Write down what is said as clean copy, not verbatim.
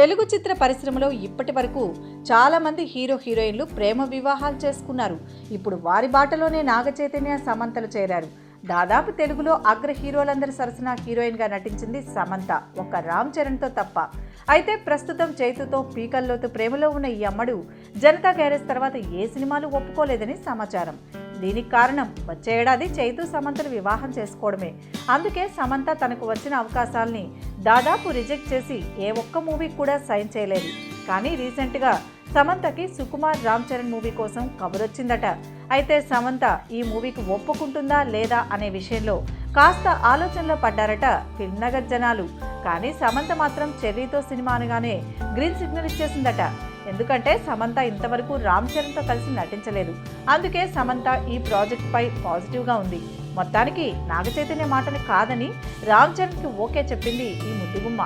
తెలుగు చిత్ర పరిశ్రమలో ఇప్పటి వరకు చాలా మంది హీరో హీరోయిన్లు ప్రేమ వివాహాలు చేసుకున్నారు. ఇప్పుడు వారి బాటలోనే నాగ చైతన్య సమంతలు చేరారు. దాదాపు తెలుగులో అగ్ర హీరోలందరి సరసన హీరోయిన్గా నటించింది సమంత, ఒక్క రామ్ చరణ్తో తప్ప. అయితే ప్రస్తుతం చైతుతో పీకల్లోతు ప్రేమలో ఉన్న ఈ అమ్మడు జనతా గ్యారేజ్ తర్వాత ఏ సినిమాలు ఒప్పుకోలేదని సమాచారం. దీనికి కారణం వచ్చే ఏడాది చైతు సమంతను వివాహం చేసుకోవడమే. అందుకే సమంత తనకు వచ్చిన అవకాశాలని దాదాపు రిజెక్ట్ చేసి ఏ ఒక్క మూవీ కూడా సైన్ చేయలేదు. కానీ రీసెంట్గా సమంతకి సుకుమార్ రామ్ చరణ్ మూవీ కోసం కబురొచ్చిందట. అయితే సమంత ఈ మూవీకి ఒప్పుకుంటుందా లేదా అనే విషయంలో కాస్త ఆలోచనలో పడ్డారట ఫిల్మ్ నగర్ జనాలు. కానీ సమంత మాత్రం చెర్రీతో సినిమా అనగానే గ్రీన్ సిగ్నల్ ఇచ్చేసిందట. ఎందుకంటే సమంత ఇంతవరకు రామ్ చరణ్తో కలిసి నటించలేదు. అందుకే సమంత ఈ ప్రాజెక్ట్ పై పాజిటివ్గా ఉంది. మొత్తానికి నాగ చైతన్య మాటలు కాదని రామ్ చరణ్కి ఓకే చెప్పింది ఈ ముద్దుగుమ్మ.